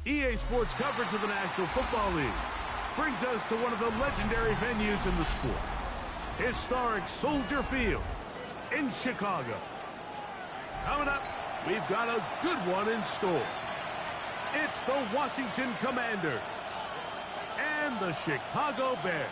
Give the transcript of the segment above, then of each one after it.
EA Sports coverage of the National Football League brings us to one of the legendary venues in the sport, historic Soldier Field in Chicago. Coming up, we've got a good one in store. It's the Washington Commanders and the Chicago Bears.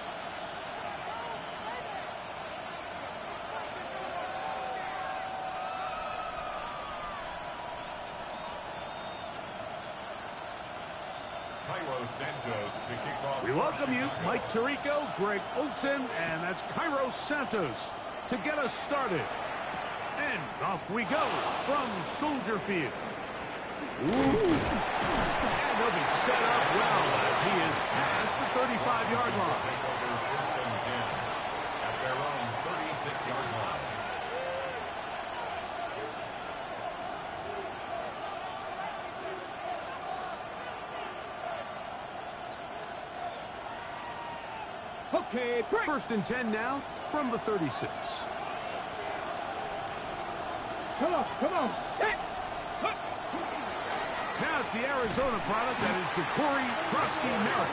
We welcome you, Mike Tirico, Greg Olsen, and that's Cairo Santos to get us started. And off we go from Soldier Field. Ooh. And they'll be set up well as he is past the 35-yard line. First and 10 at their own 36-yard line. Okay, break. First and 10 now from the 36. Come on. Now it's the Arizona product that is Ja'Cory Merritt.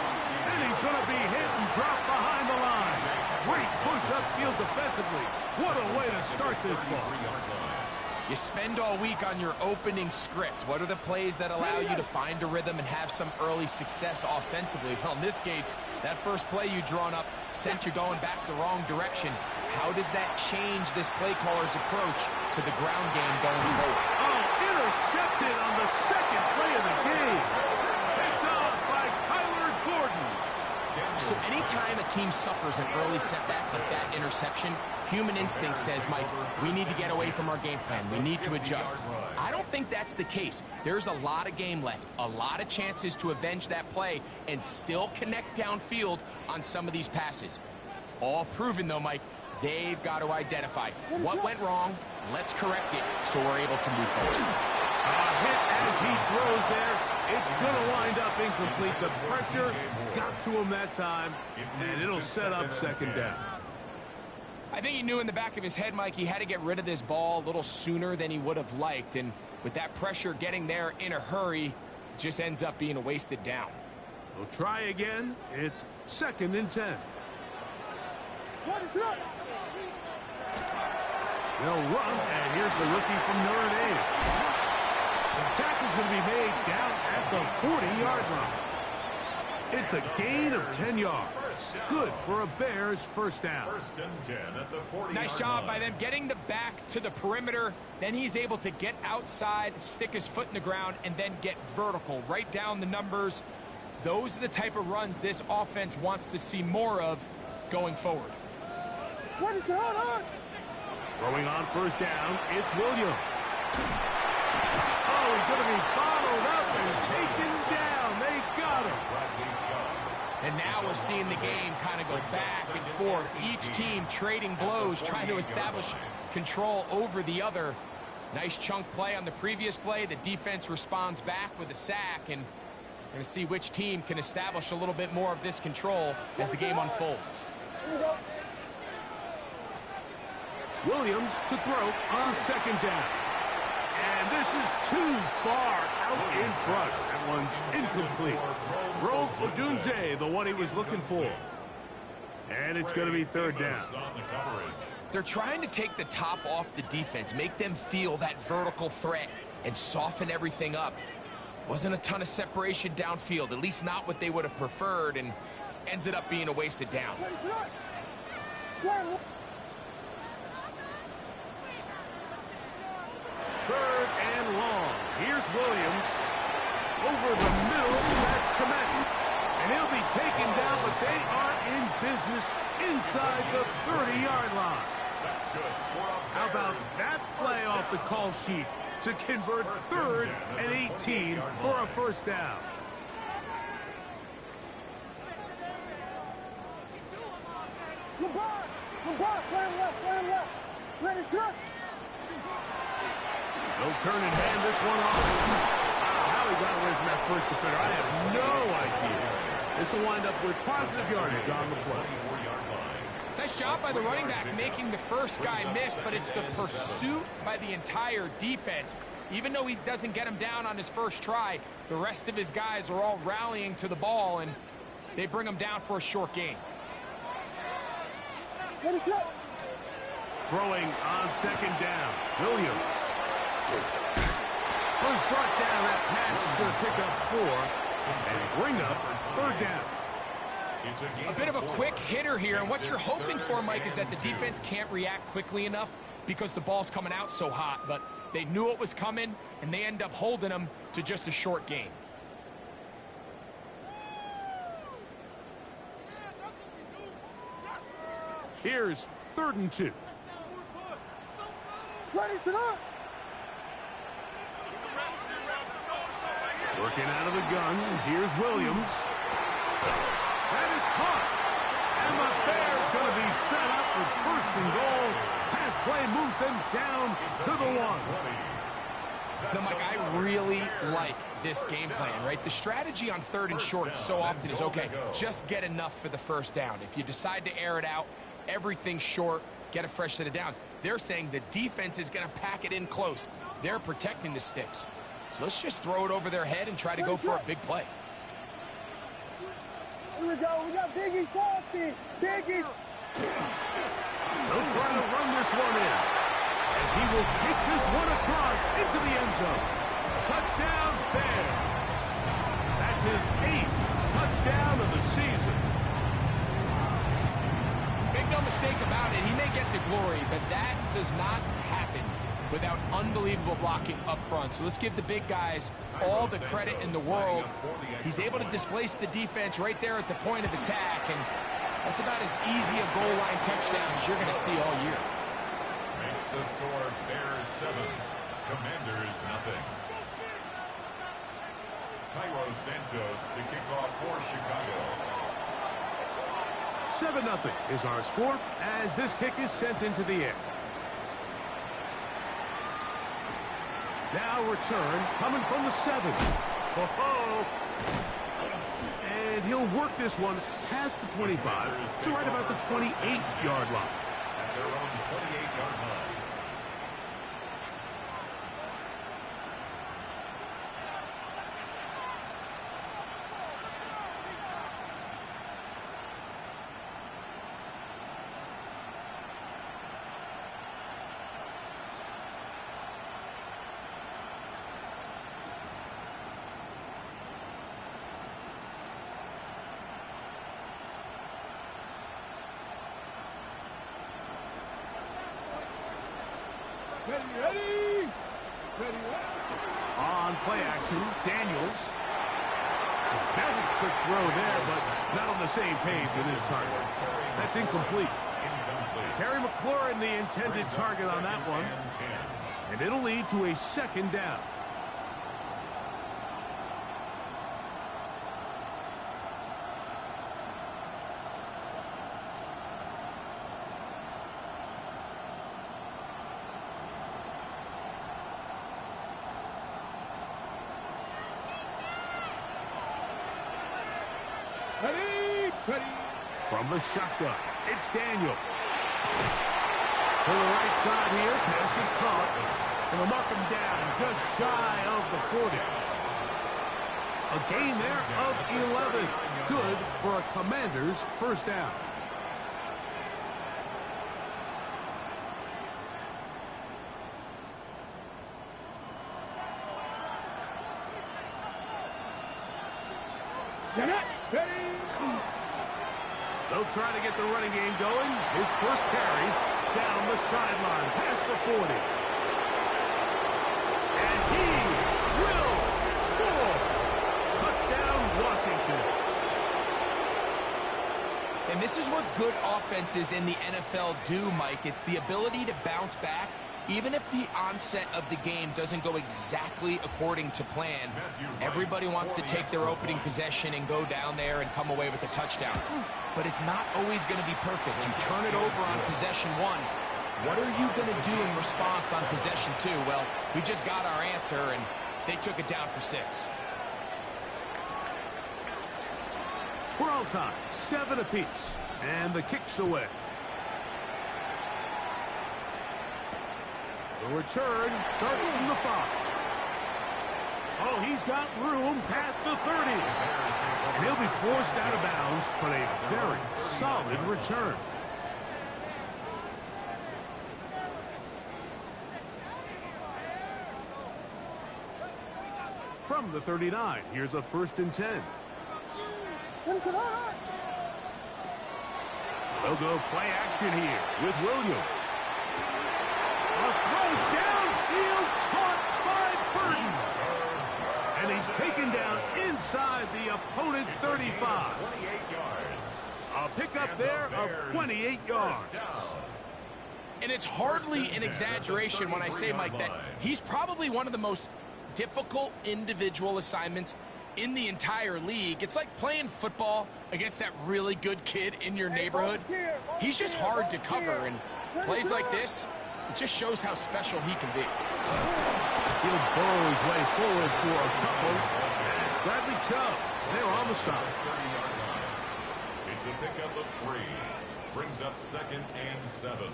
And he's going to be hit and dropped behind the line. Great push upfield defensively. What a way to start this ball. You spend all week on your opening script. What are the plays that allow you to find a rhythm and have some early success offensively? Well, in this case, that first play you drawn up sent you going back the wrong direction. How does that change this play caller's approach to the ground game going forward? Oh, intercepted on the second play of the game. Picked off by Kyler Gordon. So anytime a team suffers an early setback like that interception, human instinct says, Mike, we need to get away from our game plan. We need to adjust. I don't think that's the case. There's a lot of game left, a lot of chances to avenge that play and still connect downfield on some of these passes. All proven, though, Mike, they've got to identify what went wrong. Let's correct it so we're able to move forward. Hit as he throws there. It's going to wind up incomplete. The pressure got to him that time, and it'll set up second down. I think he knew in the back of his head, Mike, he had to get rid of this ball a little sooner than he would have liked. And with that pressure getting there in a hurry, it just ends up being a wasted down. We'll try again. It's second and 10. They'll run, and here's the rookie from Notre Dame. The tackle's going to be made down at the 40-yard line. It's a gain of 10 yards. Good for a Bears first down. First and 10 at the 40-yard Nice job by them getting the back to the perimeter. Then he's able to get outside, stick his foot in the ground, and then get vertical. Right down the numbers. Those are the type of runs this offense wants to see more of going forward. What is on? Throwing on first down, it's Williams. Oh, he's going to be followed up and taken down. They got him. And now we're seeing the game kind of go back and forth. Each team trading blows, trying to establish control over the other. Nice chunk play on the previous play. The defense responds back with a sack, and we're going to see which team can establish a little bit more of this control as the game unfolds. Williams to throw on second down. And this is too far out in front. That one's incomplete. Rome Odunze, the one he was looking for. And it's going to be third down. They're trying to take the top off the defense, make them feel that vertical threat, and soften everything up. Wasn't a ton of separation downfield, at least not what they would have preferred, and ends it up being a wasted down. Third and long. Here's Williams. Over the middle, that's Komet. And he'll be taken down, but they are in business inside the 30-yard line. That's good. How about that play off the call sheet to convert third and 18 for a first down? LeBron, slam left. Ready, set. No turn and hand this one off. How he got away from that first defender, I have no idea. This will wind up with positive yardage on the play. Nice job by the running back making the first guy miss, but it's the pursuit by the entire defense. Even though he doesn't get him down on his first try, the rest of his guys are all rallying to the ball, and they bring him down for a short gain. Throwing on second down, Williams. Was brought down. That pass is going to pick up 4 and bring up third down. A bit of a quick hitter here, and what you're hoping for, Mike, is that the defense can't react quickly enough because the ball's coming out so hot, but they knew it was coming, and they end up holding him to just a short gain. Here's 3rd and 2. Ready to go. Working out of the gun. Here's Williams. That is caught. And the Bears going to be set up with 1st and goal. Pass play moves them down to the 1. Now, Mike, I really like this game plan, right? The strategy on 3rd and short so often is, okay, just get enough for the first down. If you decide to air it out, everything short, get a fresh set of downs. They're saying the defense is going to pack it in close. They're protecting the sticks. So let's just throw it over their head and try to go for a big play. Here we go. We got Biggie Frosty. Biggie. They'll try to run this one in. And he will take this one across into the end zone. Touchdown, Bears. That's his 8th touchdown of the season. Make no mistake about it, he may get the glory, but that does not happen without unbelievable blocking up front. So let's give the big guys all the credit in the world. He's able to displace the defense right there at the point of attack, and that's about as easy a goal line touchdown as you're going to see all year. Makes the score Bears 7, Commanders 0. Cairo Santos to kick off for Chicago. 7-0 is our score as this kick is sent into the air. Now return coming from the 7. Oh, and he'll work this one past the 25 to right about the 28-yard line. At their own 28-yard line. Ready. On play action, Daniels. A very quick throw there, but not on the same page with his target. That's incomplete. Terry McLaurin, the intended target on that one. And it'll lead to a 2nd down. Ready. From the shotgun, it's Daniel. To the right side here, pass is caught. And they'll mark him down just shy of the 40. A gain there of 11. Good for a Commander's 1st down. Ready. They'll try to get the running game going. His first carry down the sideline, past the 40. And he will score. Touchdown, Washington. And this is what good offenses in the NFL do, Mike. It's the ability to bounce back, even if the onset of the game doesn't go exactly according to plan. Everybody wants to take their opening possession and go down there and come away with a touchdown. But it's not always going to be perfect. You turn it over on possession 1. What are you going to do in response on possession 2? Well, we just got our answer, and they took it down for 6. We're all tied, 7 apiece, and the kick's away. The return starts from the 5. Oh, he's got room past the 30. And he'll be forced out of bounds, but a very solid return. From the 39, here's a 1st and 10. They'll go play action here with Williams. A throw downfield, caught by Burton. And he's taken down inside the opponent's 35. 28 yards. A pickup there of 28 yards. And it's hardly an exaggeration when I say, Mike, that he's probably one of the most difficult individual assignments in the entire league. It's like playing football against that really good kid in your neighborhood. He's just hard to cover, and plays like this, it just shows how special he can be. He'll burrow his way forward for a couple. And Bradley Chubb, they're on the stop. 30-yard line. It's a pickup of 3. Brings up 2nd and 7.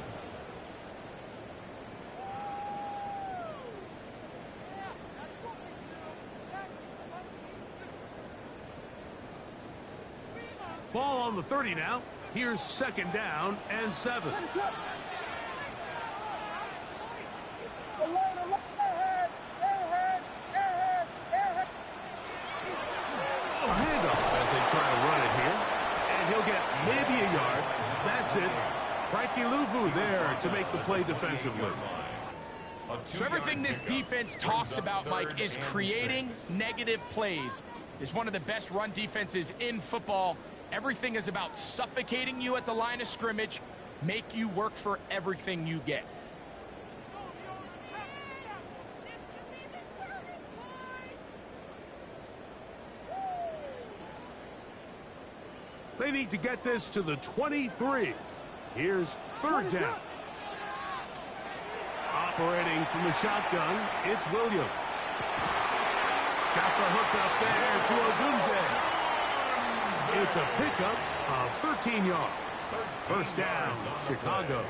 Ball on the 30 now. Here's 2nd down and 7. Handoff as they try to run it here. And he'll get maybe a yard. That's it. Frankie Luvu there to make the play defensively. So everything this defense talks about, Mike, is creating negative plays. It's one of the best run defenses in football. Everything is about suffocating you at the line of scrimmage, make you work for everything you get. They need to get this to the 23. Here's 3rd down. Operating from the shotgun, it's Williams. Got the hook up there to Ogunze. It's a pickup of 13 yards. 1st down, Chicago.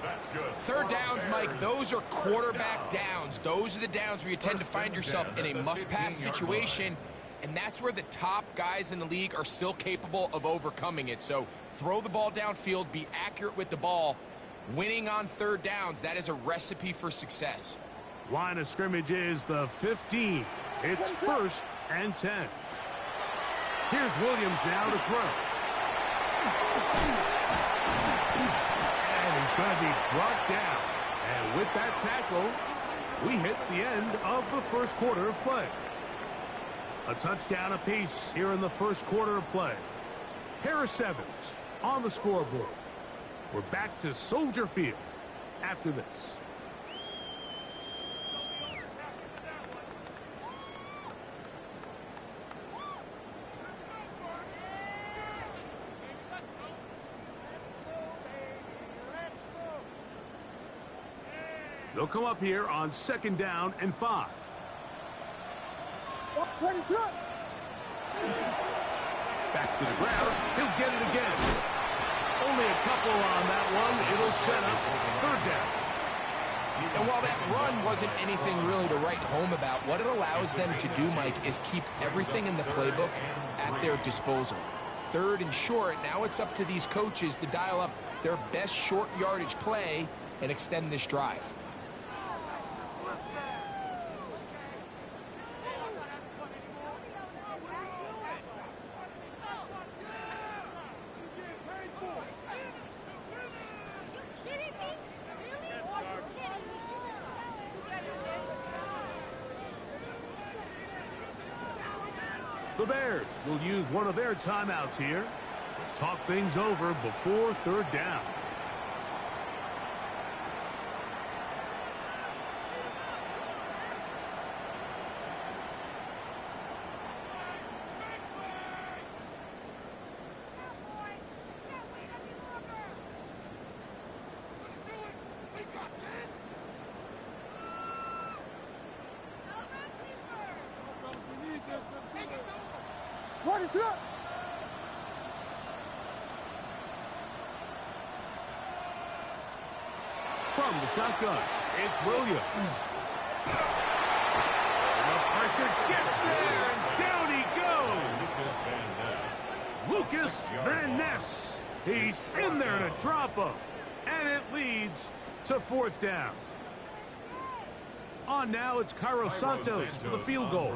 That's good. 3rd downs, Mike, those are quarterback downs. Those are the downs where you tend to find yourself in a must-pass situation, and that's where the top guys in the league are still capable of overcoming it. So throw the ball downfield, be accurate with the ball. Winning on 3rd downs, that is a recipe for success. Line of scrimmage is the 15. It's 1st and 10. Here's Williams now to throw. And he's going to be brought down. And with that tackle, we hit the end of the 1st quarter of play. A touchdown apiece here in the 1st quarter of play. Pair of 7s on the scoreboard. We're back to Soldier Field after this. They'll come up here on 2nd down and 5. Back to the ground. He'll get it again. Only a couple on that one. It'll set up 3rd down. And while that run wasn't anything really to write home about, what it allows them to do, Mike, is keep everything in the playbook at their disposal. 3rd and short, now it's up to these coaches to dial up their best short yardage play and extend this drive. The Bears will use one of their timeouts here to talk things over before 3rd down. From the shotgun, it's Williams. The pressure drop them. And it leads to fourth down. On now, it's Cairo Santos for the field goal.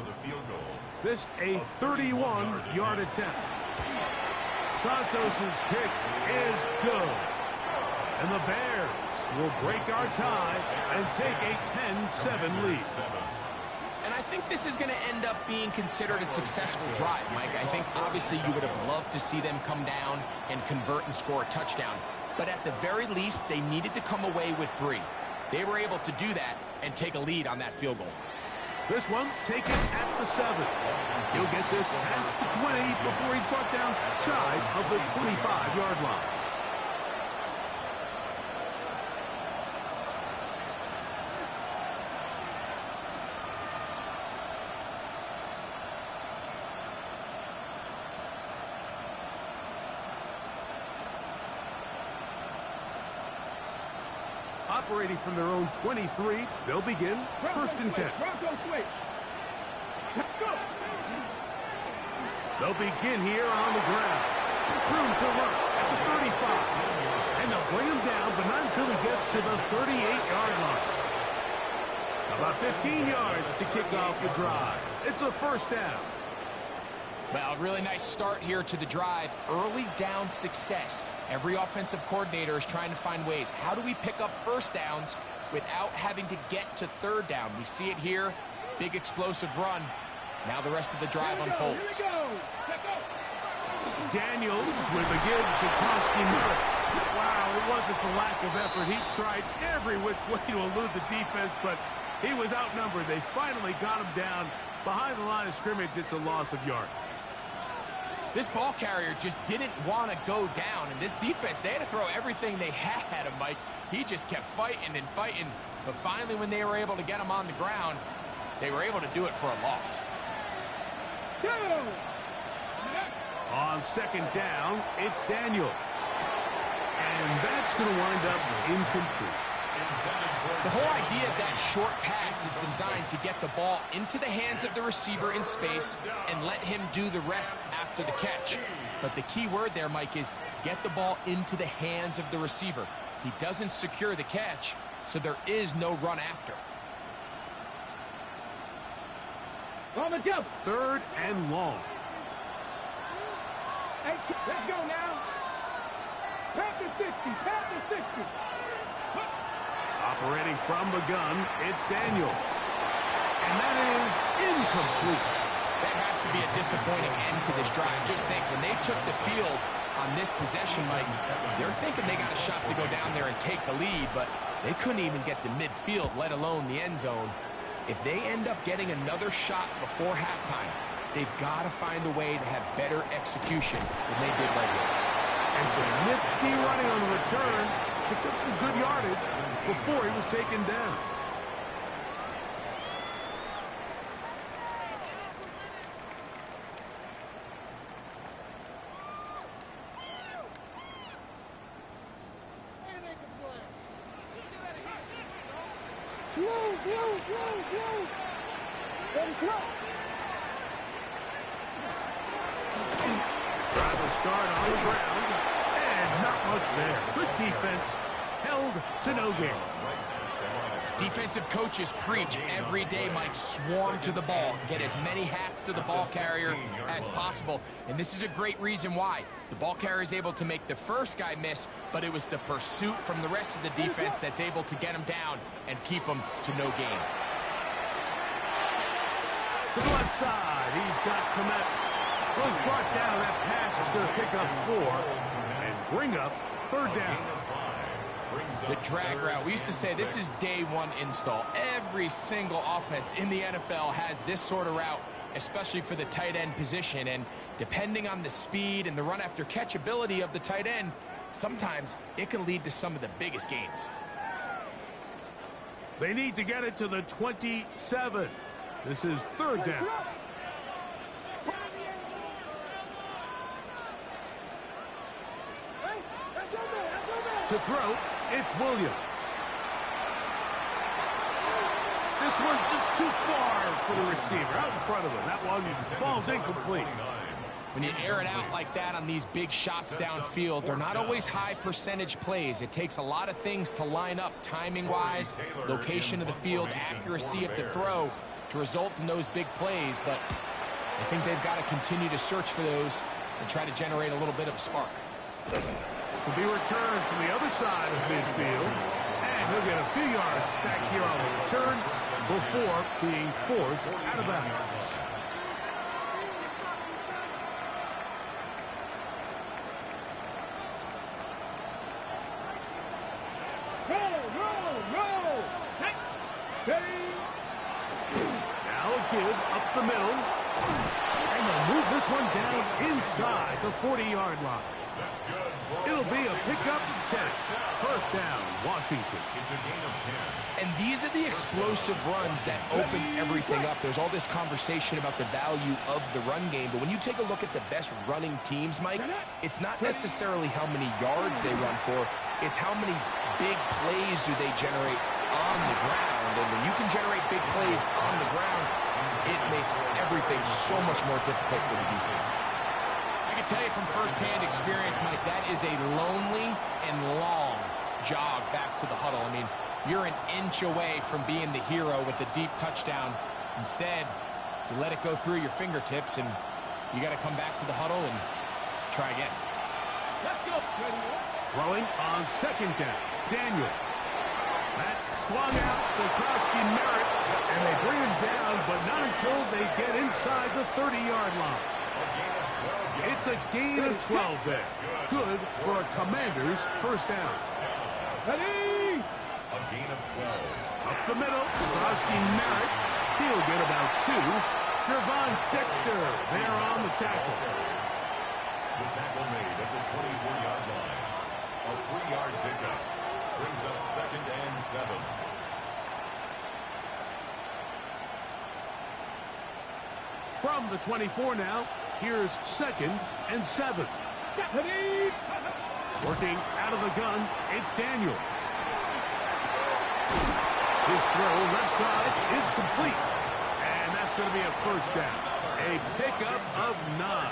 This a 31-yard attempt. Santos' kick is good. And the Bears will break our tie and take a 10-7 lead. And I think this is going to end up being considered a successful drive, Mike. I think obviously you would have loved to see them come down and convert and score a touchdown. But at the very least, they needed to come away with 3. They were able to do that and take a lead on that field goal. This one taken at the 7. He'll get this past the 20 before he's brought down shy of the 25-yard line. Operating from their own 23, they'll begin first and 10. They'll begin here on the ground. Room to run at the 35. And they'll bring him down, but not until he gets to the 38-yard line. About 15 yards to kick off the drive. It's a first down. Well, really nice start here to the drive. Early down success. Every offensive coordinator is trying to find ways. How do we pick up first downs without having to get to third down? We see it here. Big explosive run. Now the rest of the drive unfolds. Daniels with a give to Koski Miller. Wow, it wasn't for lack of effort. He tried every which way to elude the defense, but he was outnumbered. They finally got him down behind the line of scrimmage. It's a loss of yard. This ball carrier just didn't want to go down, and this defense, they had to throw everything they had at him, Mike. He just kept fighting and fighting, but finally when they were able to get him on the ground, they were able to do it for a loss. On second down, it's Daniels. And that's going to wind up incomplete. The whole idea of that short pass is designed to get the ball into the hands of the receiver in space and let him do the rest after the catch. But the key word there, Mike, is get the ball into the hands of the receiver. He doesn't secure the catch, so there is no run after. On the jump. Third and long. Hey, let's go now. Past the 60, past the 60. Operating from the gun, it's Daniels. And that is incomplete. That has to be a disappointing end to this drive. Just think, when they took the field on this possession, Mike, they're thinking they got a shot to go down there and take the lead, but they couldn't even get to midfield, let alone the end zone. If they end up getting another shot before halftime, they've got to find a way to have better execution than they did right here. And some nifty running on the return. Picked up some good yardage before he was taken down. Drive will start on the ground, and not much there. Good defense, held to no gain. Defensive coaches preach every day, Mike, swarm to the ball. Get as many hats to the ball carrier as possible. And this is a great reason why. The ball carrier is able to make the first guy miss, but it was the pursuit from the rest of the defense that's able to get him down and keep him to no gain. To the left side, he's got Komet. Was brought down. That pass is going to pick up 4 and bring up third down. The drag route. We used to say this is day one install. Every single offense in the NFL has this sort of route, especially for the tight end position. And depending on the speed and the run after catch ability of the tight end, sometimes it can lead to some of the biggest gains. They need to get it to the 27. This is third down. To throw, it's Williams. This one's just too far for the receiver, out in front of him. That one falls incomplete. When you air it out like that on these big shots downfield, they're not always high percentage plays. It takes a lot of things to line up timing-wise, location of the field, accuracy of the throw to result in those big plays. But I think they've got to continue to search for those and try to generate a little bit of a spark. This will be returned from the other side of midfield. And he'll get a few yards back here on the return before being forced out of bounds. Now a give up the middle. And they'll move this one down inside the 40-yard line. That's good. It'll be a pickup 10. First down, Washington. It's a gain of 10. And these are the explosive runs that open everything up. There's all this conversation about the value of the run game, but when you take a look at the best running teams, Mike, it's not necessarily how many yards they run for, it's how many big plays do they generate on the ground. And when you can generate big plays on the ground, it makes everything so much more difficult for the defense. I can tell you from firsthand experience, Mike, that is a lonely and long jog back to the huddle. I mean, you're an inch away from being the hero with the deep touchdown. Instead, you let it go through your fingertips, and you got to come back to the huddle and try again. Let's go. Throwing on second down, Daniel. That's swung out to Krosky Merritt, and they bring him down, but not until they get inside the 30-yard line. It's a gain of 12 there. Good for a Commander's first down. Ready? A gain of 12. Up the middle, Krosky Merritt. He'll get about 2. Gervon Dexter there on the tackle. The tackle made at the 24-yard line. A 3-yard pickup. Brings up second and 7. From the 24 now, here's second and 7. Ready? Working out of the gun, it's Daniel. His throw left side is complete. And that's going to be a first down. A pickup of 9.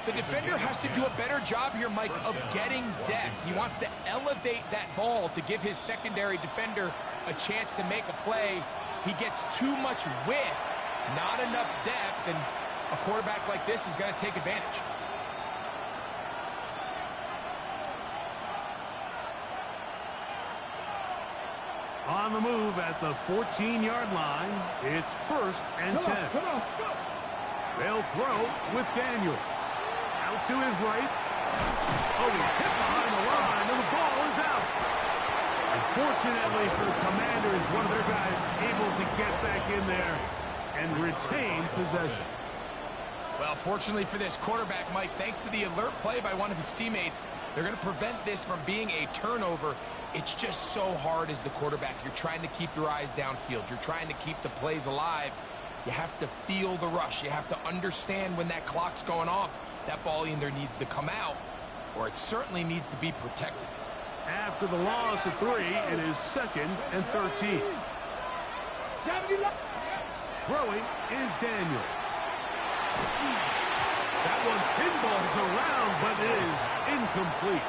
The defender has to do a better job here, Mike, of getting depth. He wants to elevate that ball to give his secondary defender a chance to make a play. He gets too much width, not enough depth, and a quarterback like this is going to take advantage. On the move at the 14-yard line, it's first and 10. Come on. They'll throw with Daniels. Out to his right. Oh, he's hit behind the line, and the ball is out. Unfortunately for the Commanders, one of their guys able to get back in there and retain possession. Well, fortunately for this quarterback, Mike, thanks to the alert play by one of his teammates, they're going to prevent this from being a turnover. It's just so hard as the quarterback. You're trying to keep your eyes downfield. You're trying to keep the plays alive. You have to feel the rush. You have to understand when that clock's going off. That ball either needs to come out, or it certainly needs to be protected. After the loss of 3, it is second and 13. Throwing is Daniel. That one pinballs around, but it is incomplete.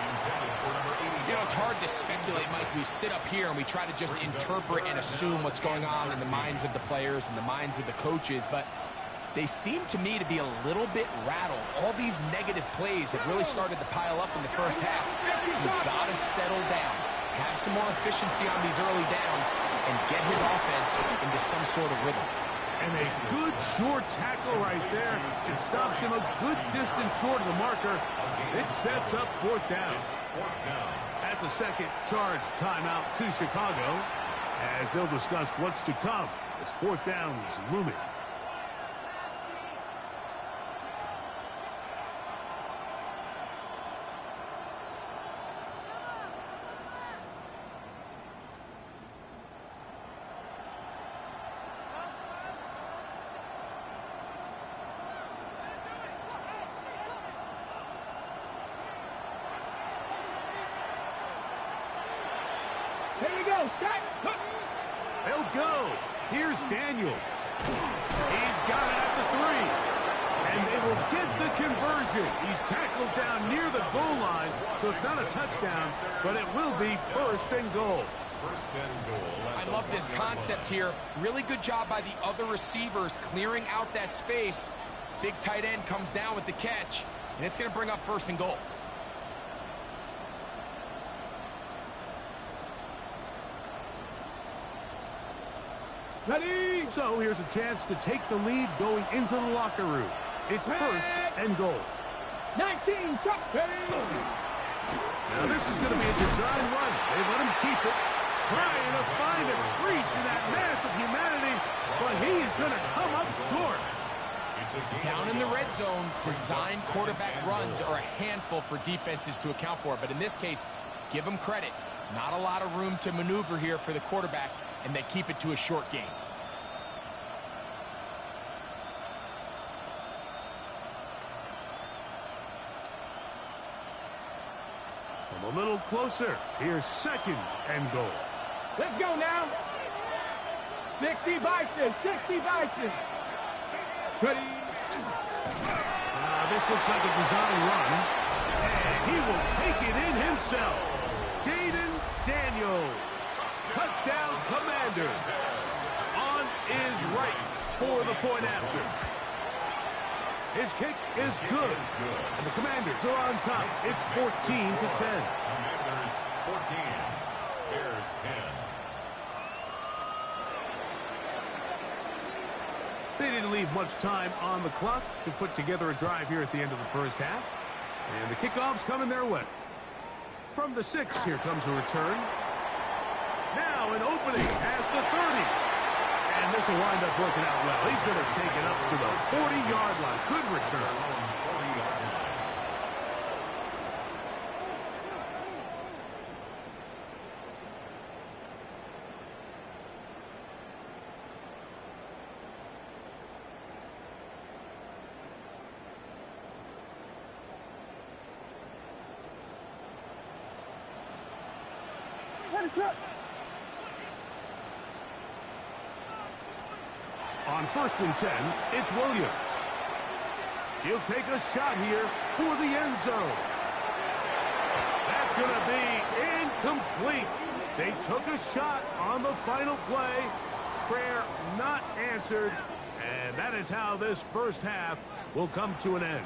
You know, it's hard to speculate, Mike. We sit up here and we try to just interpret and assume what's going on in the minds of the players and the minds of the coaches, but they seem to me to be a little bit rattled. All these negative plays have really started to pile up in the first half. He's got to settle down, have some more efficiency on these early downs, and get his offense into some sort of rhythm. And a good short tackle right there. It stops him a good distance short of the marker. It sets up fourth down. That's a second charge timeout to Chicago as they'll discuss what's to come as fourth down is looming. Here we go. They'll go. Here's Daniels. He's got it at the 3. And they will get the conversion. He's tackled down near the goal line, so it's not a touchdown, but it will be first and goal. First and goal. I love this concept here. Really good job by the other receivers clearing out that space. Big tight end comes down with the catch, and it's going to bring up first and goal. Ready? So here's a chance to take the lead going into the locker room. It's first and goal. 19, Chuck Perry. Now this is going to be a design run. They let him keep it. Trying to find a crease in that mass of humanity, but he's going to come up short. Down in the red zone, design quarterback runs are a handful for defenses to account for. But in this case, give them credit. Not a lot of room to maneuver here for the quarterback, and they keep it to a short game. Come a little closer. Here's second and goal. Let's go now. 60 Bison, 60 Bison. Ready? This looks like a design run, and he will take it in himself. Jaden Daniels. Touchdown, Commanders. On is right for the point after. His kick is good, and the Commanders are on top. It's 14-10. Commanders 14, Bears 10. They didn't leave much time on the clock to put together a drive here at the end of the first half. And the kickoff's coming their way. From the 6, here comes a return. Now an opening past the 30. And this will wind up working out well. He's going to take it up to the 40-yard line. Good return. On 1st and 10, it's Williams. He'll take a shot here for the end zone. That's going to be incomplete. They took a shot on the final play. Prayer not answered. And that is how this first half will come to an end.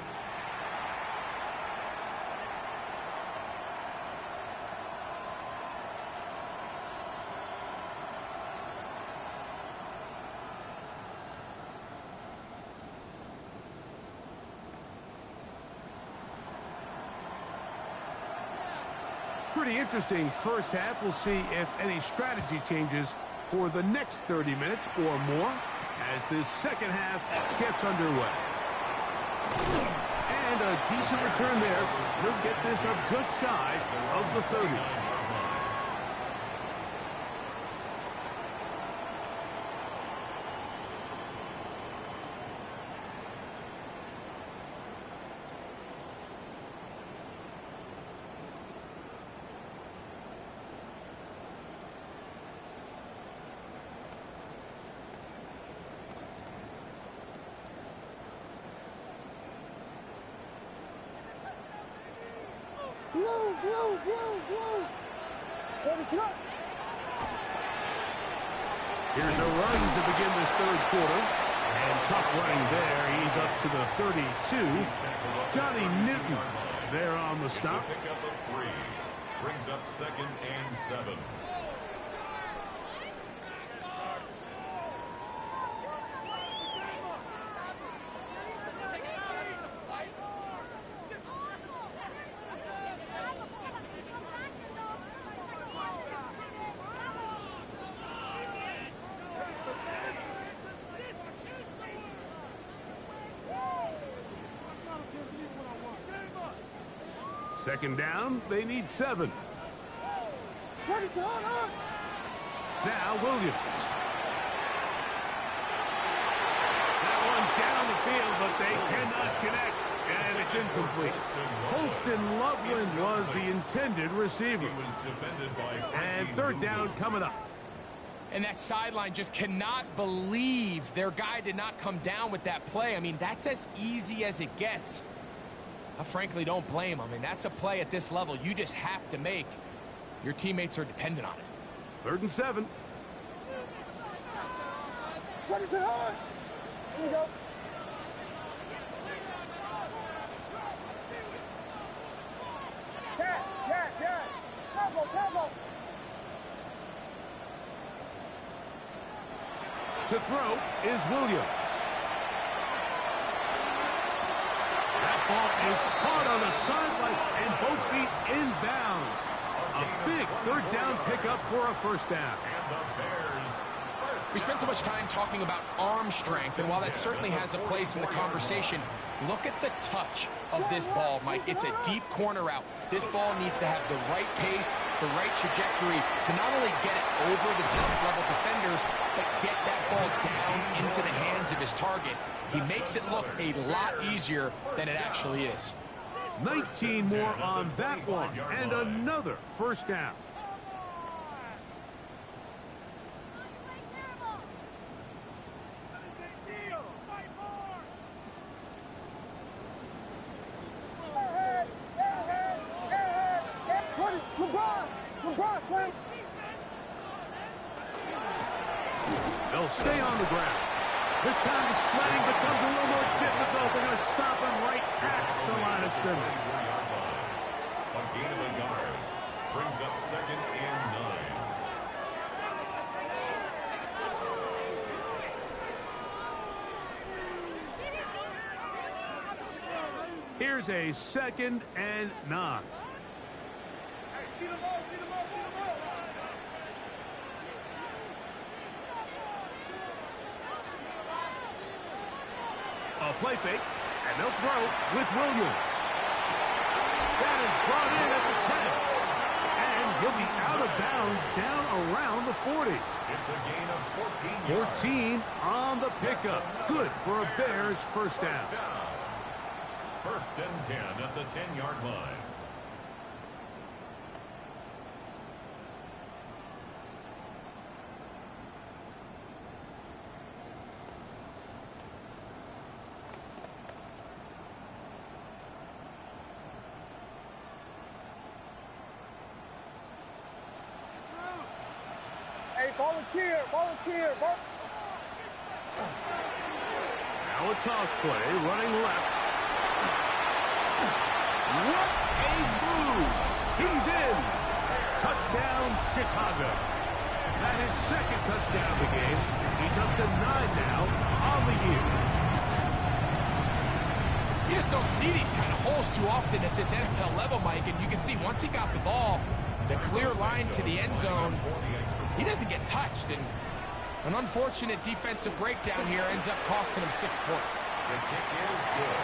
Pretty interesting first half. We'll see if any strategy changes for the next 30 minutes or more as this second half gets underway. And a decent return there. He'll get this up just shy of the 30. Here's a run to begin this third quarter. And tough running there. He's up to the 32. Johnny Newton there on the stop. Pickup of 3. Brings up 2nd and 7. Second down, they need 7. Now Williams. That one down the field, but they cannot connect. And it's incomplete. Holston Loveland was the intended receiver. And third down coming up. And that sideline just cannot believe their guy did not come down with that play. I mean, that's as easy as it gets. I frankly don't blame him. I mean, that's a play at this level you just have to make. Your teammates are dependent on it. 3rd and 7. What is it on? Here we go. Yeah. Tempo. To throw is Williams. That ball is caught on the sideline and both feet inbounds. A big 3rd down pickup for a 1st down. We spent so much time talking about arm strength, and while that certainly has a place in the conversation, look at the touch of this ball, Mike. It's a deep corner route. This ball needs to have the right pace, the right trajectory to not only get it over the second-level defenders, but get that ball down into the hands of his target. He makes it look a lot easier than it actually is. 19 more on that one, and another 1st down. LeBron, son. They'll stay on the ground. This time the sledding becomes a little more difficult. They're going to stop him right at the line of scrimmage. A gain of a yard brings up 2nd and 9. Here's a 2nd and 9. A play fake, and they'll throw with Williams. That is brought in at the 10. And he'll be out of bounds down around the 40. It's a gain of 14 on the pickup. Good for a Bears 1st down. 1st and 10 at the 10-yard line. Hey, volunteer. Now a toss play, running left. What a move! He's in! Touchdown, Chicago. That is 2nd touchdown of the game. He's up to 9 now on the year. You just don't see these kind of holes too often at this NFL level, Mike, and you can see once he got the ball, the clear line to the end zone, he doesn't get touched, and an unfortunate defensive breakdown here ends up costing him 6 points. The kick is good.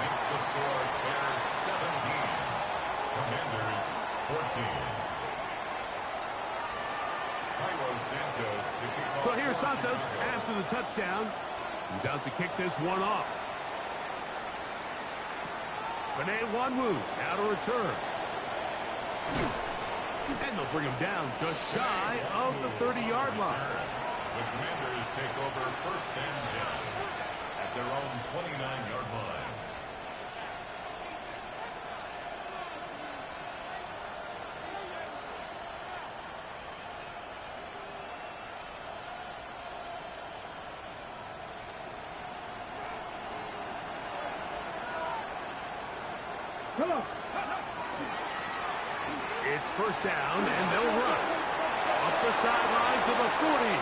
Makes the score Bears 17, Commanders 14. Santos to kick off. So here's Santos after the touchdown. He's out to kick this one off. Benet Wanwu now to return. And they'll bring him down just shy of the 30-yard line. The Commanders take over 1st and 10 at their own 29-yard line. It's 1st down, and they'll run. Up the sideline to the 40.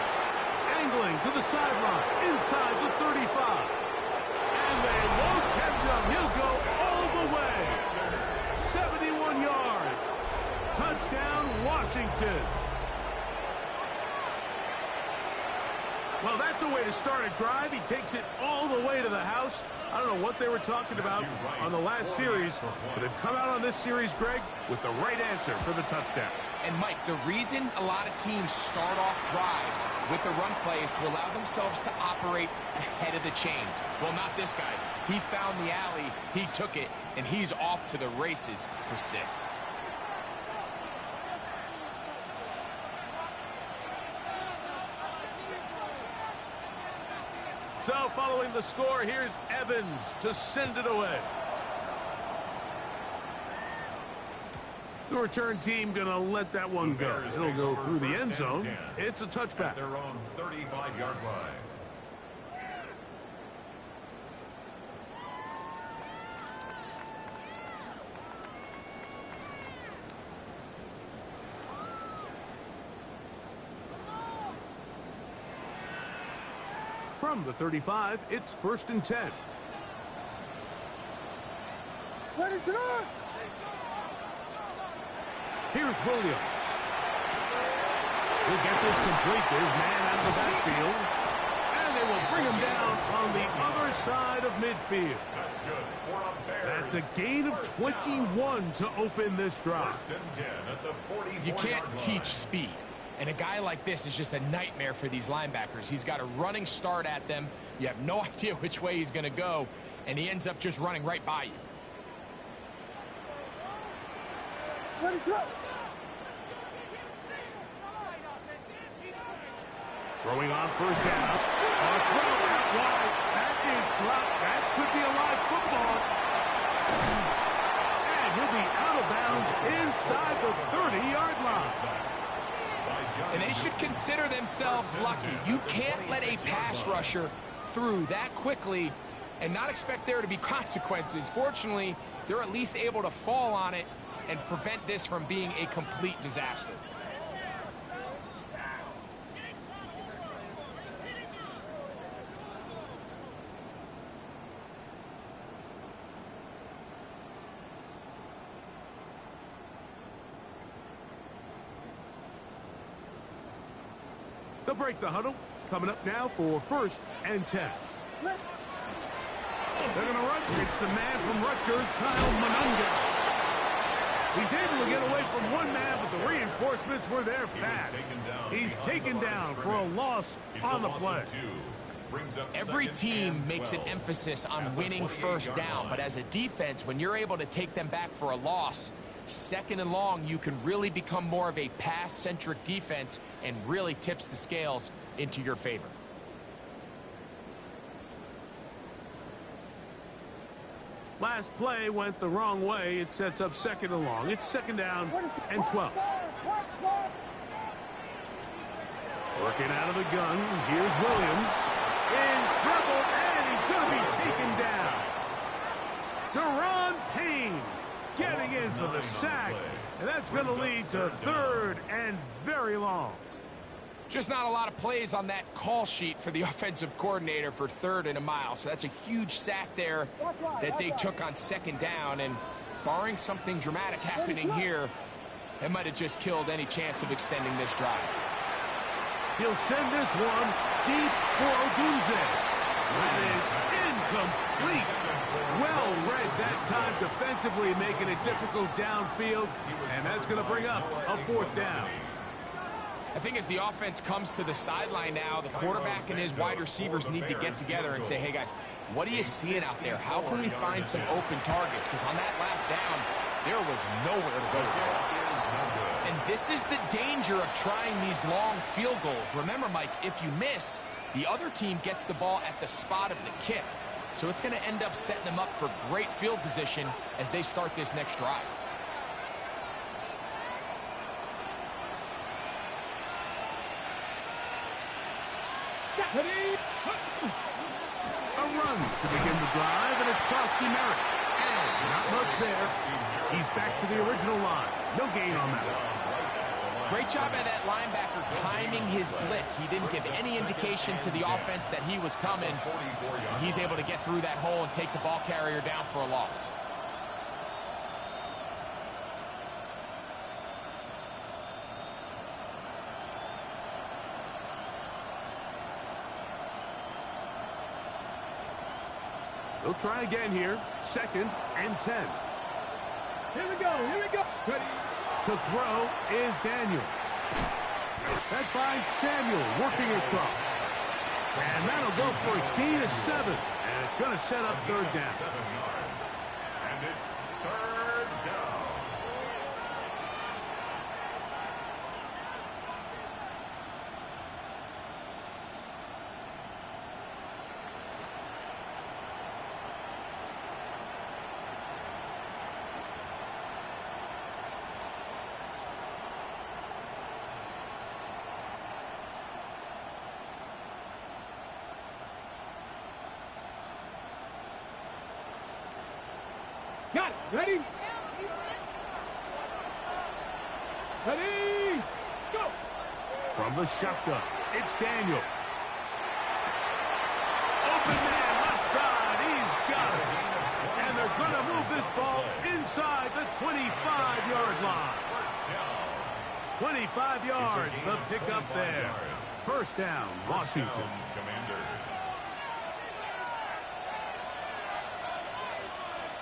Angling to the sideline, inside the 35. And they won't catch him. He'll go all the way. 71 yards. Touchdown, Washington. Well, that's a way to start a drive. He takes it all the way to the house. I don't know what they were talking about on the last series, but they've come out on this series, Greg, with the right answer for the touchdown. And, Mike, the reason a lot of teams start off drives with the run play is to allow themselves to operate ahead of the chains. Well, not this guy. He found the alley, he took it, and he's off to the races for 6. So following the score, here's Evans to send it away. The return team going to let that one go. It'll go through the end zone. It's a touchback. At their own 35-yard line. From the 35, it's 1st and 10. Let it run! Here's Williams. He'll get this complete to his man out of the backfield. And they will bring him down on the other side of midfield. That's good. For a Bears. That's a gain of 21 to open this drive. 1st and 10 at the 44-yard You can't line. teach speed. And a guy like this is just a nightmare for these linebackers. He's got a running start at them. You have no idea which way he's going to go, and he ends up just running right by you. Let it run! Throwing on 1st down. A throw out wide. That is dropped. That could be a live football. And he'll be out of bounds inside the 30-yard line. And they should consider themselves lucky. You can't let a pass rusher through that quickly and not expect there to be consequences. Fortunately, they're at least able to fall on it and prevent this from being a complete disaster. They'll break the huddle. Coming up now for 1st and 10. They're going to run. It's the man from Rutgers, Kyle Monunga. He's able to get away from one man, but the reinforcements were there fast. He's taken down for a loss on the play. Every team makes an emphasis on winning 1st down, but as a defense, when you're able to take them back for a loss, 2nd and long, you can really become more of a pass-centric defense and really tips the scales into your favor. Last play went the wrong way. It sets up 2nd and long. It's 2nd down and 12. Working out of the gun. Here's Williams. In trouble, and he's going to be taken down. Deron Payne getting in for the sack. And that's going to lead to 3rd and very long. Just not a lot of plays on that call sheet for the offensive coordinator for 3rd and a mile. So that's a huge sack there that they took on 2nd down. And barring something dramatic happening here, it might have just killed any chance of extending this drive. He'll send this one deep for Odunze. That is incomplete. Well read that time defensively, making it difficult downfield. And that's going to bring up a 4th down. I think as the offense comes to the sideline now, the quarterback and his wide receivers need to get together and say, hey, guys, what are you seeing out there? How can we find some open targets? Because on that last down, there was nowhere to go. And this is the danger of trying these long field goals. Remember, Mike, if you miss, the other team gets the ball at the spot of the kick. So it's going to end up setting them up for great field position as they start this next drive. A run to begin the drive, and it's Krosky Merritt. And not much there. He's back to the original line. No gain on that one. Great job by that linebacker timing his blitz. He didn't give any indication to the offense that he was coming. And he's able to get through that hole and take the ball carrier down for a loss. They'll try again here. 2nd and 10. Here we go, here we go. Ready. To throw is Daniels. That finds Samuel working across. And that'll go for a gain of 7. And it's going to set up 3rd down. 7 yards. And it's 3rd down. Got it. Ready? Ready? Let's go. From the shotgun, it's Daniels. Open man, left side. He's got it. And they're going to move this ball inside the 25-yard line. 25 yards, the pickup there. First down, Washington.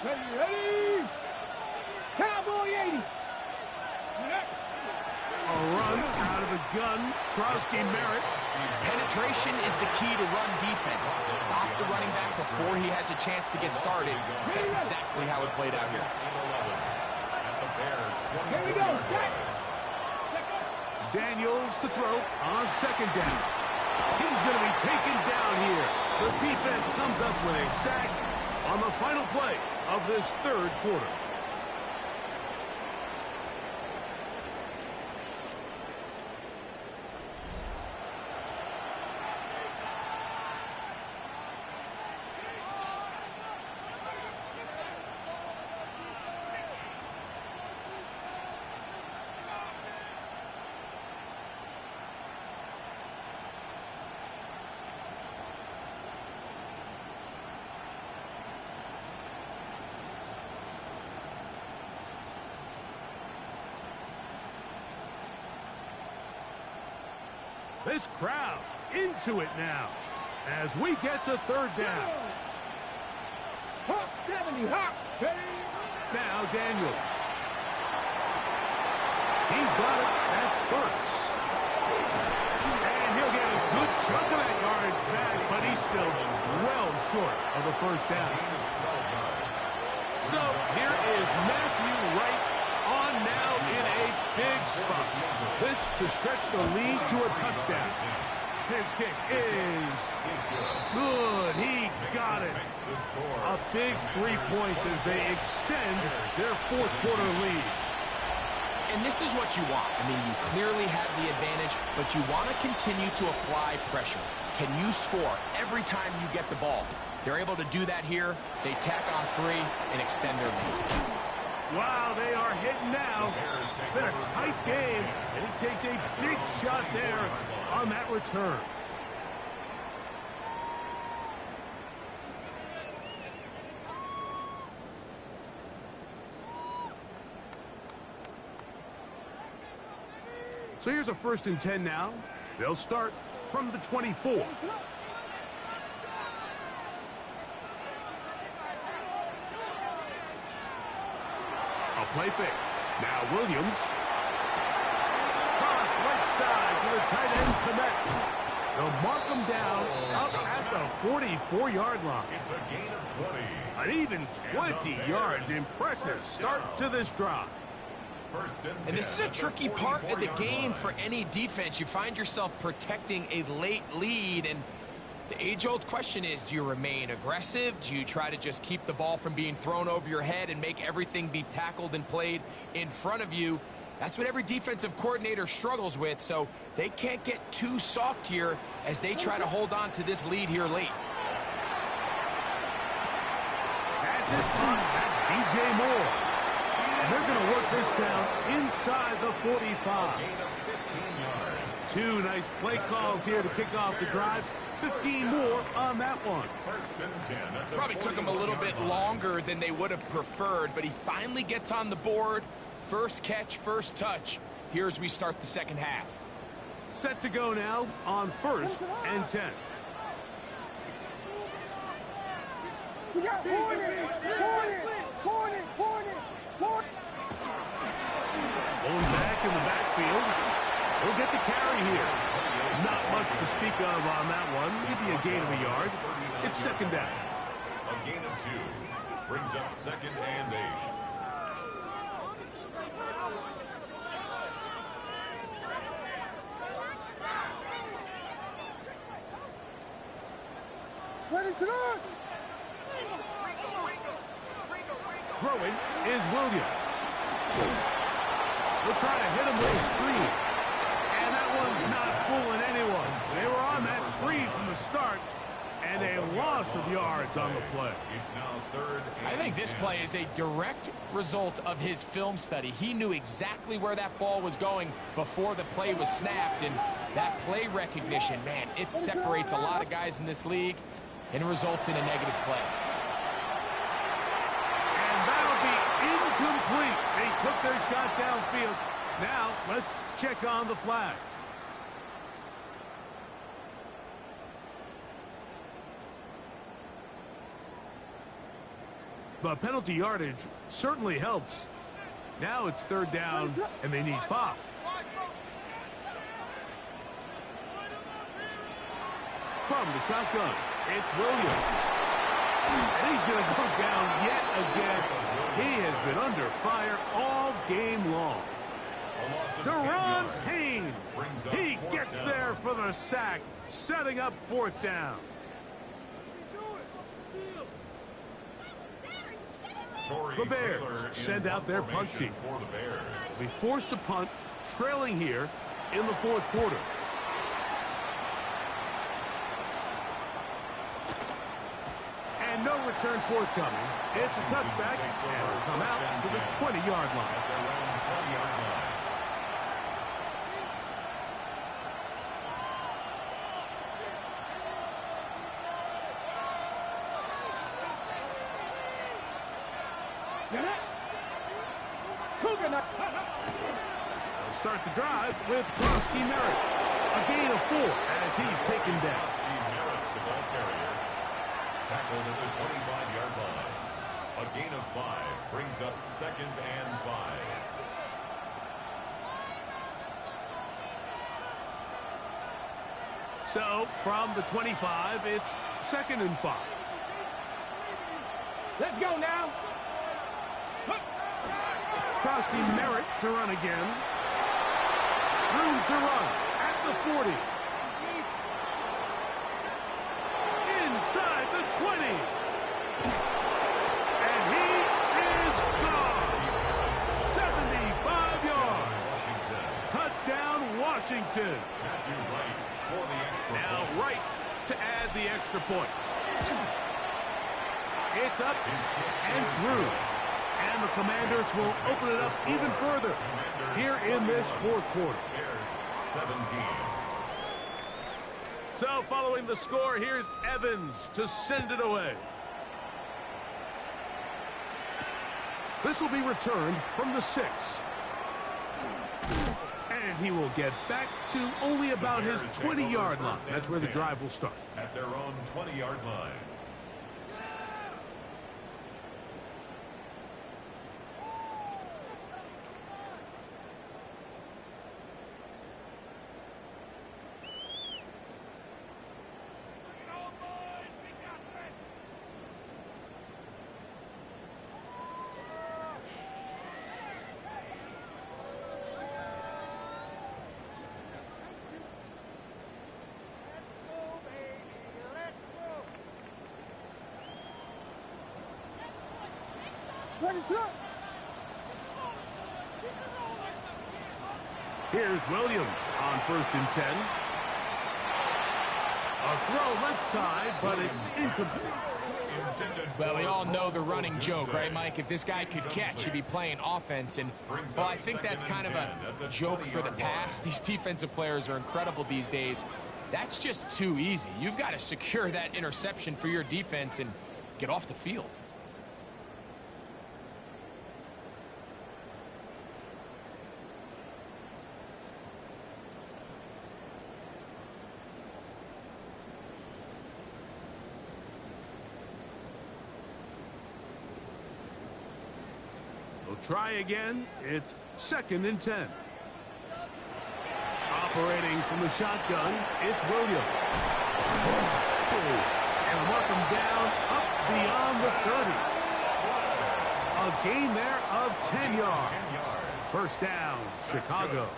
Ready? Cowboy 80. A run out of the gun. Krowski Merritt. Penetration is the key to run defense. Stop the running back before he has a chance to get started. That's exactly how it played out here. Here we go. Daniels to throw on second down. He's going to be taken down here. The defense comes up with a sack on the final play of this third quarter. This crowd into it now as we get to third down. Hop 70, hops, baby. Now Daniels. He's got it. That's Burks. And he'll get a good chunk of that yardage back, but he's still well short of the first down. So here is Matthew Wright on now in a big spot. This to stretch the lead to a touchdown. His kick is good. He got it. A big 3 points as they extend their fourth quarter lead. And this is what you want. I mean, you clearly have the advantage, but you want to continue to apply pressure. Can you score every time you get the ball? They're able to do that here. They tack on 3 and extend their lead. Wow, they are hitting now. Been a tight game, and he takes a big shot there on that return. So here's a 1st and 10 now. They'll start from the 24. A play fake. Now Williams. Cross right side to the tight end, Komet. They'll mark him down up at the 44-yard line. It's a gain of 20. An even 20 yards. Impressive start to this drive. And this is a tricky part of the game for any defense. You find yourself protecting a late lead, and the age-old question is, do you remain aggressive? Do you try to just keep the ball from being thrown over your head and make everything be tackled and played in front of you? That's what every defensive coordinator struggles with, so they can't get too soft here as they try to hold on to this lead here late. Pass is caught. That's DJ Moore. And they're going to work this down inside the 45. 2 nice play calls here to kick off the drive. 15 more on that one. Probably took him a little bit longer than they would have preferred, but he finally gets on the board. First catch, first touch. Here as we start the second half. Set to go now on 1st and 10. We got Hornets. Going back in the backfield. He'll get the carry here. Not much to speak of on that one. Maybe a gain of a yard. It's second down. A gain of 2 brings up 2nd and 8. What is it on? Throwing is Williams. We'll try to hit him with a screen. And that one's not fooling anyone. They were on that screen from the start, and they loss of yards on the play. It's now third and I think this 10. play is a direct result of his film study. He knew exactly where that ball was going before the play was snapped, and that play recognition, man, it separates a lot of guys in this league and results in a negative play. And that'll be incomplete. They took their shot downfield. Now, let's check on the flag. The penalty yardage certainly helps. Now it's third down, and they need 5. From the shotgun, it's Williams. And he's going to go down yet again. He has been under fire all game long. Deron Payne. He gets there for the sack, setting up 4th down. The Bears send out their punt team. They forced a punt, trailing here in the 4th quarter. And no return forthcoming. It's a touchback, and will come out to the 20-yard line. Start the drive with Krosky Merritt. A gain of 4 as he's taken down. The ball carrier, tackled at the 25-yard line. A gain of 5 brings up 2nd and 5. So, from the 25, it's 2nd and 5. Let's go now. Krosky Merritt to run again. Room to run at the 40. Inside the 20. And he is gone. 75 yards. Touchdown, Washington. Now Wright to add the extra point. It's up and through. And the Commanders will open it up even further here in this 4th quarter. 17. So following the score, here's Evans to send it away. This will be returned from the 6. And he will get back to only about his 20-yard line. That's where the drive will start. At their own 20-yard line. Here's Williams on 1st and 10. A throw left side, but it's incomplete. Well, we all know the running joke, right, Mike? If this guy could catch, he'd be playing offense. And, well, I think that's kind of a joke for the past. These defensive players are incredible these days. That's just too easy. You've got to secure that interception for your defense and get off the field. They'll try again. It's 2nd and 10. Operating from the shotgun, it's Williams. And mark him down up beyond the 30. A gain there of 10 yards. 1st down, Chicago.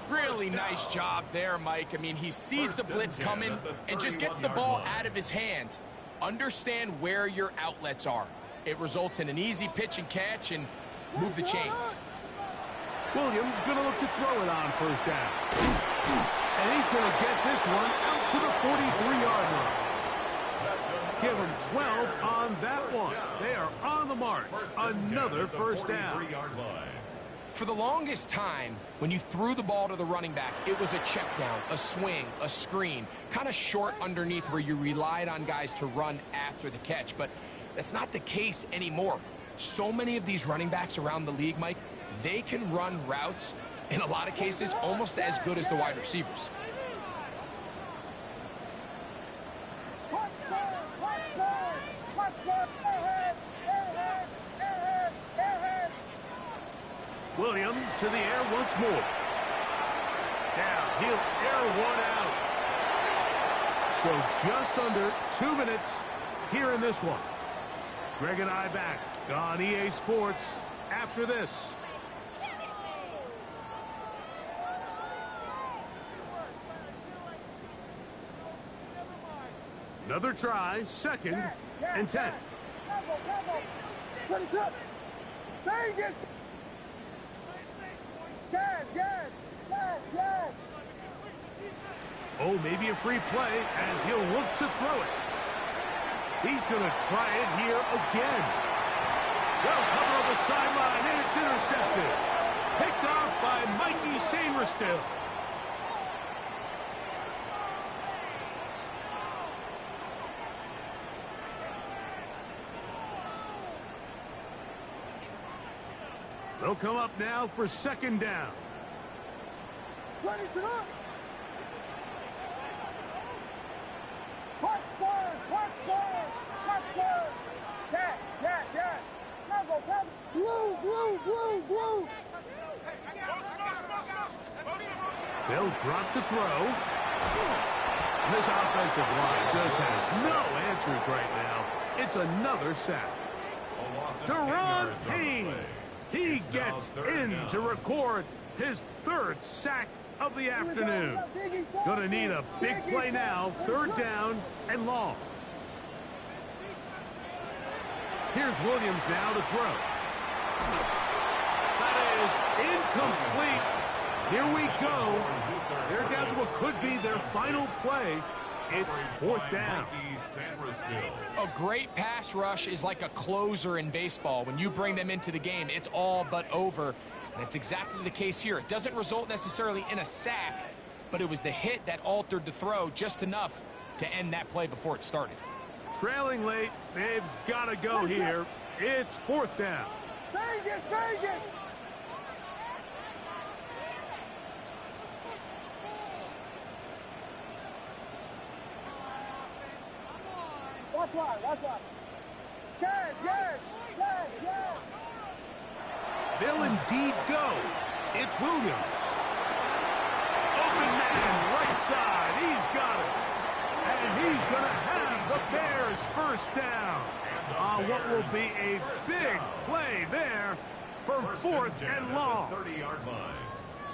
Really nice job there, Mike. I mean, he sees the blitz coming and just gets the ball out of his hands. Understand where your outlets are. It results in an easy pitch and catch and move the chains. Williams going to look to throw it on 1st down. And he's going to get this one out to the 43-yard line. 12 on that one. They are on the march. Another first down. For the longest time, when you threw the ball to the running back, it was a check down, a swing, a screen, kind of short underneath where you relied on guys to run after the catch. But that's not the case anymore. So many of these running backs around the league, Mike, they can run routes, in a lot of cases, almost as good as the wide receivers. Williams to the air once more. Now he'll air one out. So just under 2 minutes here in this one. Greg and I back on EA Sports after this. Another try, second and 10. Oh, maybe a free play as he'll look to throw it. He's going to try it here again. Well, cover on the sideline, and it's intercepted. Picked off by Mikey Sainristil. They'll come up now for second down. Ready to go. They'll drop to throw. And this offensive line just has no answers right now. It's another sack. Deron Payne. He gets in to record his third sack of the afternoon. Gonna need a big play now. Third down and long. Here's Williams now to throw. That is incomplete. Here we go. They're down to what could be their final play. It's fourth down. A great pass rush is like a closer in baseball. When you bring them into the game, it's all but over. And it's exactly the case here. It doesn't result necessarily in a sack, but it was the hit that altered the throw just enough to end that play before it started. Trailing late, they've got to go here. It's fourth down. Vegas! Watch out. Yes. They'll indeed go. It's Williams. Open man, right side. He's got it. And he's going to have the Bears first down. On what will be a big play there for fourth and long. 30-yard line.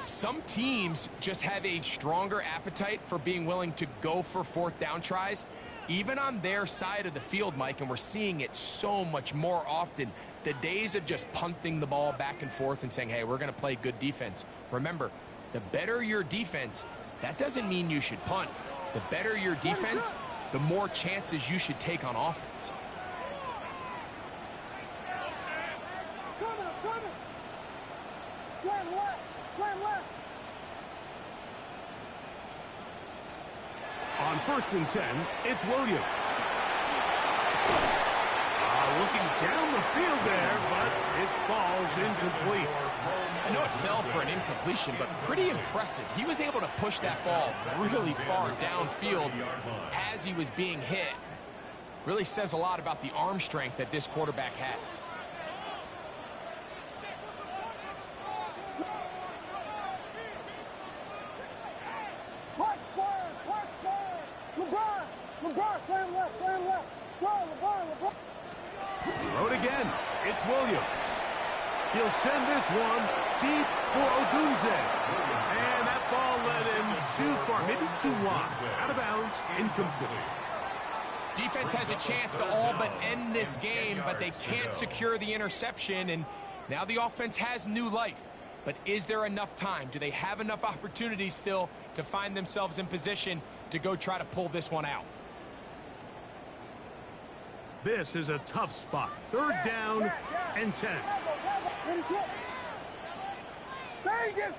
Some teams just have a stronger appetite for being willing to go for fourth down tries, even on their side of the field, Mike, and we're seeing it so much more often. The days of just punting the ball back and forth and saying, hey, we're going to play good defense. Remember, the better your defense, that doesn't mean you should punt. The better your defense, the more chances you should take on offense. Coming. Slam left. On first and 10, it's Williams. Looking down the field there, but it falls incomplete. I know it fell for an incompletion, but pretty impressive. He was able to push that ball really far downfield as he was being hit. Really says a lot about the arm strength that this quarterback has. LeBron, slam left. LeBron. Throw it again. It's Williams. He'll send this one deep for Odunze. And that ball led him too far, maybe too wide. Out of bounds, incomplete. Defense has a chance to all but end this game, but they can't secure the interception, and now the offense has new life. But is there enough time? Do they have enough opportunities still to find themselves in position to go try to pull this one out? This is a tough spot. 3rd down and 10. Vegas!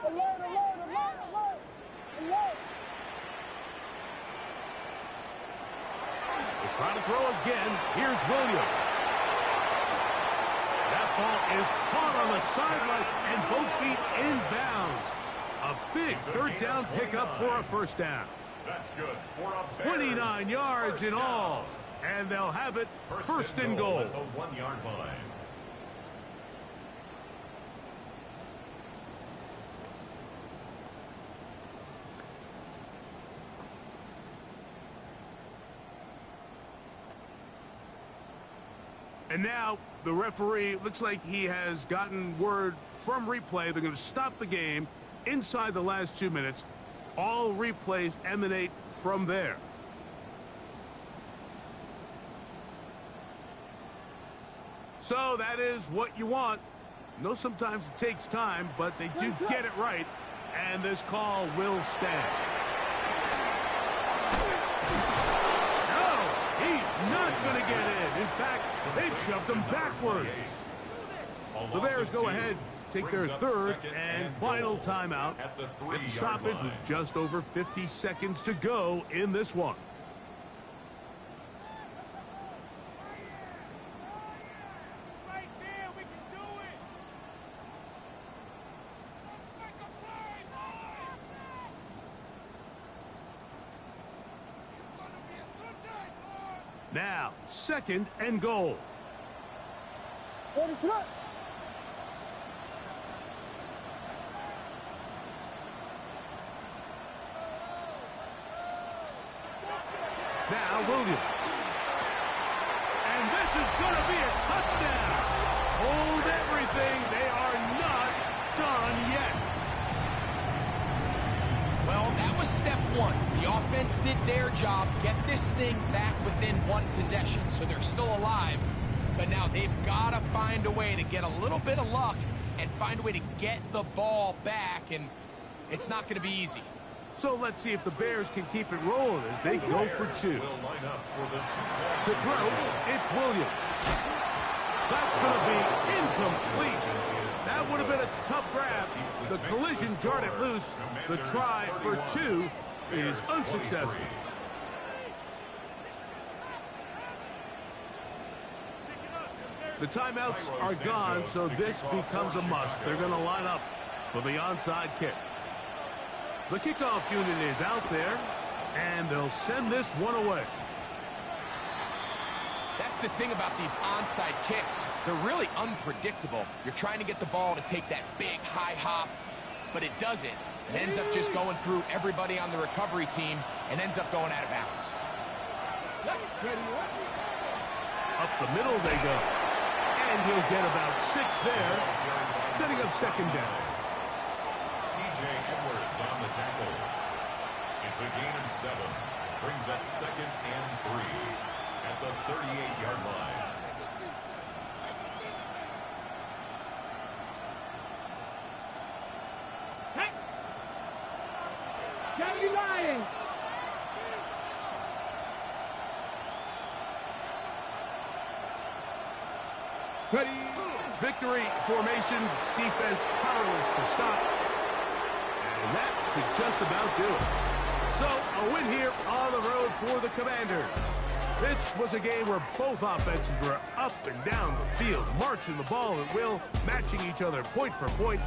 Alert! They try to throw again. Here's Williams. That ball is caught on the sideline and both feet inbounds. A big 3rd down pickup for a 1st down. That's good for a 29 yards in all. And they'll have it 1st and goal. At the 1-yard line. And now the referee looks like he has gotten word from replay. They're going to stop the game inside the last 2 minutes. All replays emanate from there. So that is what you want. I know sometimes it takes time, but they do get it right. And this call will stand. Not going to get in. In fact, they've shoved him backwards. The Bears go ahead, take their 3rd and final timeout. At stoppage with just over 50 seconds to go in this one. Right there, we can do it. Now, 2nd and goal. Now Williams. And this is going to be a touchdown. Hold everything. They are not done yet. Well, that was step 1. The offense did their job, get this thing back within 1 possession, so they're still alive. But now they've got to find a way to get a little bit of luck and find a way to get the ball back, and it's not going to be easy. So let's see if the Bears can keep it rolling as they go for 2. To throw, it's Williams. That's going to be incomplete. That would have been a tough grab. The collision jarred it loose. The try for 2 is unsuccessful. The timeouts are gone, so this becomes a must. They're going to line up for the onside kick. The kickoff unit is out there, and they'll send this one away. That's the thing about these onside kicks. They're really unpredictable. You're trying to get the ball to take that big high hop, but it doesn't. It ends up just going through everybody on the recovery team and ends up going out of bounds. Up the middle they go. And he'll get about 6 there, setting up 2nd down. Edwards on the tackle. It's a gain of 7. Brings up 2nd and 3 at the 38-yard line. Hey! Can't be lying! Ready? Victory formation, defense powerless to stop. And that should just about do it. So, a win here on the road for the Commanders. This was a game where both offenses were up and down the field, marching the ball at will, matching each other point for point.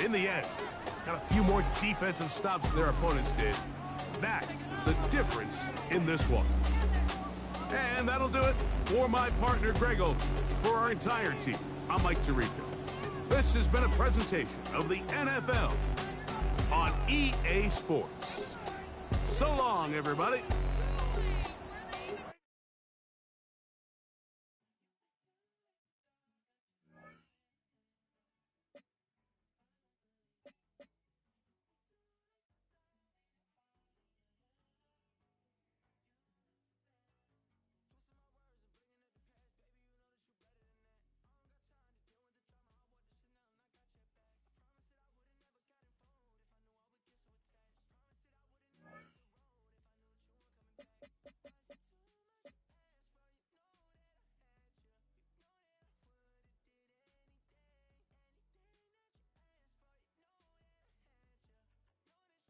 In the end, got a few more defensive stops than their opponents did. That is the difference in this one. And that'll do it for my partner, Greg Olson. For our entire team, I'm Mike Tirico. This has been a presentation of the NFL on EA Sports. So long, everybody.